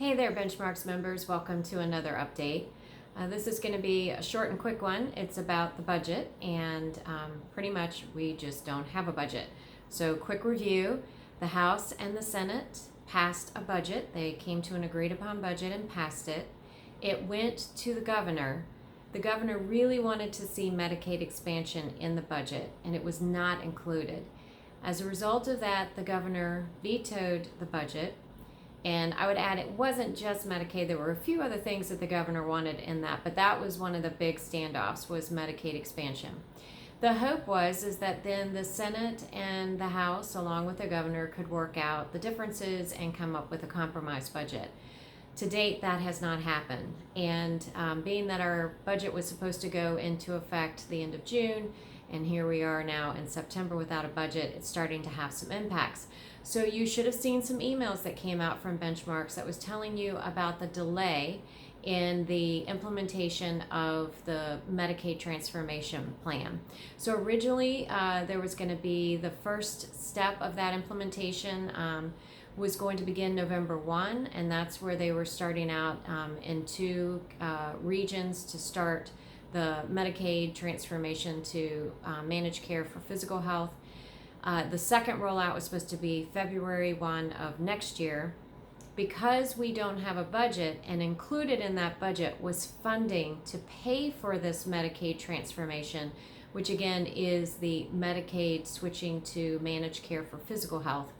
Hey there, Benchmarks members. Welcome to another update. This is going to be a short and quick one. It's about the budget, and pretty much we just don't have a budget. So, quick review. The House and the Senate passed a budget. They came to an agreed upon budget and passed it. It went to the governor. The governor really wanted to see Medicaid expansion in the budget, and it was not included. As a result of that, the governor vetoed the budget. And I would add, it wasn't just Medicaid. There were a few other things that the governor wanted in that, but that was one of the big standoffs, was Medicaid expansion. The hope is that then the Senate and the House, along with the governor, could work out the differences and come up with a compromise budget. To date, that has not happened. And being that our budget was supposed to go into effect the end of June, and here we are now in September without a budget, it's starting to have some impacts. So you should have seen some emails that came out from Benchmarks that was telling you about the delay in the implementation of the Medicaid transformation plan. So originally there was going to be the first step of that implementation was going to begin November 1, and that's where they were starting out in two regions to start the Medicaid transformation to managed care for physical health. The second rollout was supposed to be February 1 of next year. Because we don't have a budget, and included in that budget was funding to pay for this Medicaid transformation, which again is the Medicaid switching to managed care for physical health.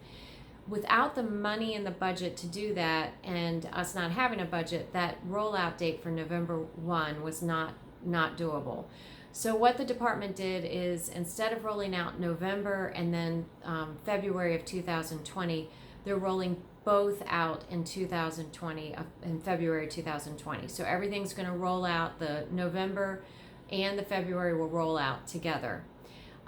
Without the money in the budget to do that, and us not having a budget, that rollout date for November 1 was not doable. So what the department did is, instead of rolling out November and then February of 2020, they're rolling both out in 2020, in February 2020. So everything's going to roll out. The November and the February will roll out together.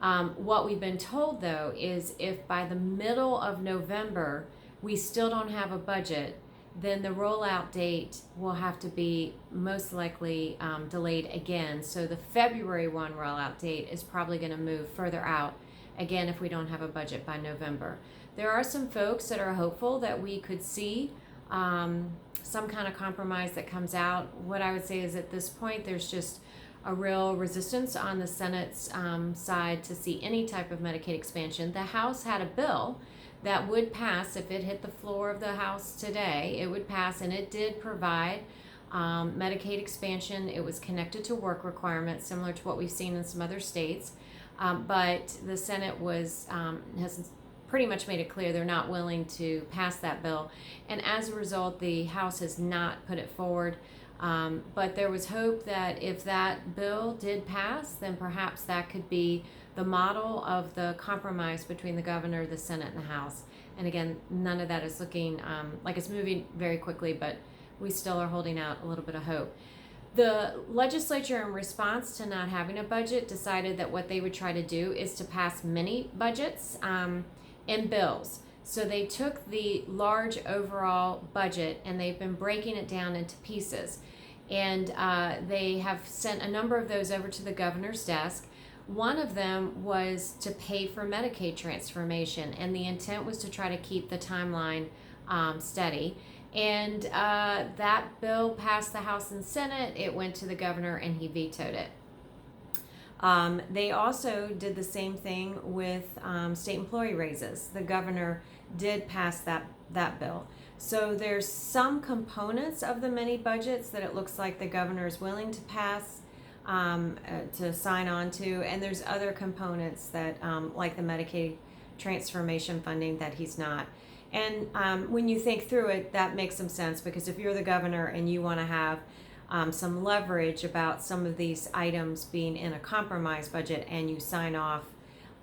What we've been told, though, is if by the middle of November we still don't have a budget, then the rollout date will have to be most likely delayed again. So the February 1 rollout date is probably going to move further out again if we don't have a budget by November. There are some folks that are hopeful that we could see some kind of compromise that comes out. What I would say is, at this point, there's just a real resistance on the Senate's side to see any type of Medicaid expansion. The House had a bill that would pass if it hit the floor of the House today. It would pass, and it did provide Medicaid expansion. It was connected to work requirements, similar to what we've seen in some other states. But the Senate has pretty much made it clear they're not willing to pass that bill. And as a result, the House has not put it forward. But there was hope that if that bill did pass, then perhaps that could be the model of the compromise between the governor, the Senate, and the House. And again, none of that is looking like it's moving very quickly, but we still are holding out a little bit of hope. The legislature, in response to not having a budget, decided that what they would try to do is to pass mini budgets in bills. So they took the large overall budget and they've been breaking it down into pieces. And they have sent a number of those over to the governor's desk. One of them was to pay for Medicaid transformation, and the intent was to try to keep the timeline steady. And that bill passed the House and Senate. It went to the governor, and he vetoed it. They also did the same thing with state employee raises. The governor did pass that bill. So there's some components of the mini budgets that it looks like the governor is willing to pass, to sign on to, and there's other components that, like the Medicaid transformation funding, that he's not. And when you think through it, that makes some sense, because if you're the governor and you want to have some leverage about some of these items being in a compromise budget, and you sign off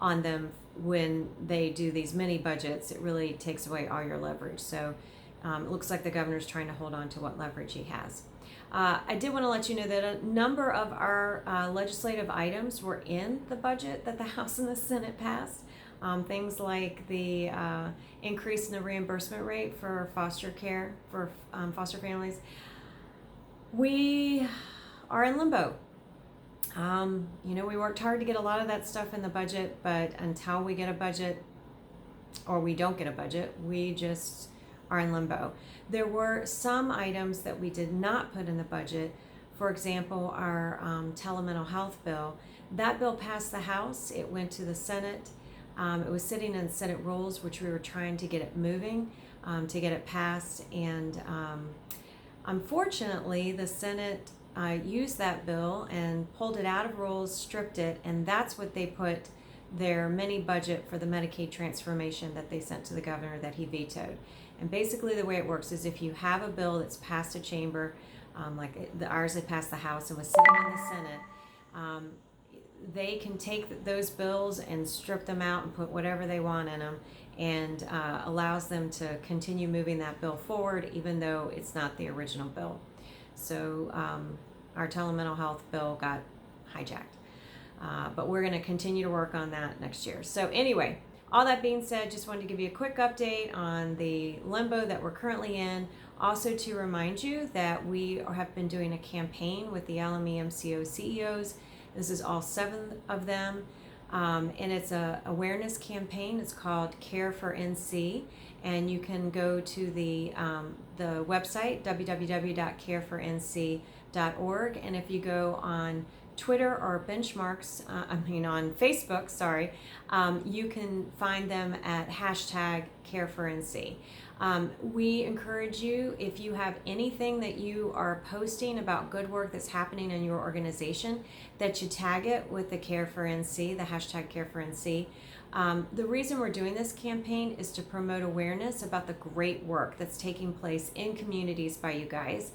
on them when they do these mini budgets, it really takes away all your leverage. So it looks like the governor's trying to hold on to what leverage he has. I did want to let you know that a number of our legislative items were in the budget that the House and the Senate passed. Things like the increase in the reimbursement rate for foster care for foster families. We are in limbo. We worked hard to get a lot of that stuff in the budget, but until we get a budget, or we don't get a budget, we just are in limbo. There were some items that we did not put in the budget. For example, our telemental health bill. That bill passed the House. It went to the Senate. It was sitting in Senate rules, which we were trying to get it moving, to get it passed. And unfortunately, the Senate used that bill and pulled it out of rules, stripped it, and that's what they put their mini budget for the Medicaid transformation that they sent to the governor that he vetoed. And basically the way it works is if you have a bill that's passed a chamber, ours had passed the House and was sitting in the Senate, they can take those bills and strip them out and put whatever they want in them, and allows them to continue moving that bill forward even though it's not the original bill. So our telemental health bill got hijacked. But we're going to continue to work on that next year. So anyway, all that being said, just wanted to give you a quick update on the limbo that we're currently in. Also to remind you that we have been doing a campaign with the LME MCO CEOs. This is all 7 of them. And it's a awareness campaign. It's called Care for NC. And you can go to the website, www.carefornc.org. And if you go on Twitter or benchmarks, on Facebook, sorry, you can find them at #CareForNC. We encourage you, if you have anything that you are posting about good work that's happening in your organization, that you tag it with the Care for NC, the #CareForNC. The reason we're doing this campaign is to promote awareness about the great work that's taking place in communities by you guys,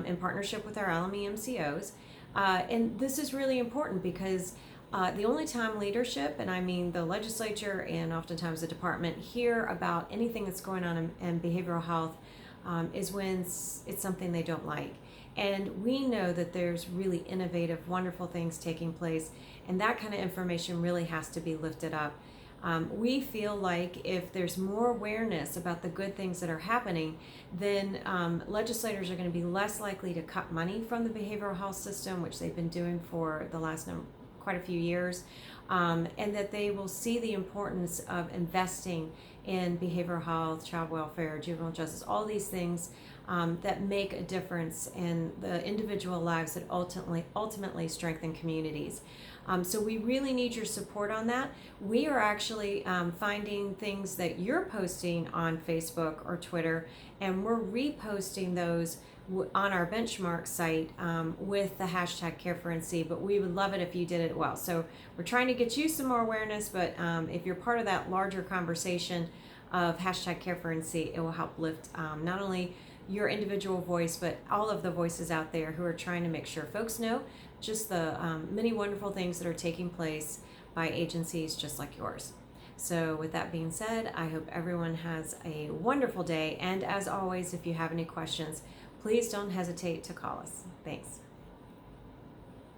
in partnership with our LME MCOs. And this is really important because the only time leadership, and I mean the legislature and oftentimes the department, hear about anything that's going on in behavioral health is when it's something they don't like. And we know that there's really innovative, wonderful things taking place, and that kind of information really has to be lifted up. We feel like if there's more awareness about the good things that are happening, then legislators are going to be less likely to cut money from the behavioral health system, which they've been doing for the last quite a few years, and that they will see the importance of investing in behavioral health, child welfare, juvenile justice, all these things that make a difference in the individual lives that ultimately strengthen communities. So we really need your support on that. We are actually finding things that you're posting on Facebook or Twitter, and we're reposting those on our benchmark site with the #CareForNC, but we would love it if you did it well. So we're trying to get you some more awareness, but if you're part of that larger conversation of #CareForNC, it will help lift not only your individual voice, but all of the voices out there who are trying to make sure folks know just the many wonderful things that are taking place by agencies just like yours. So with that being said, I hope everyone has a wonderful day. And as always, if you have any questions, please don't hesitate to call us. Thanks.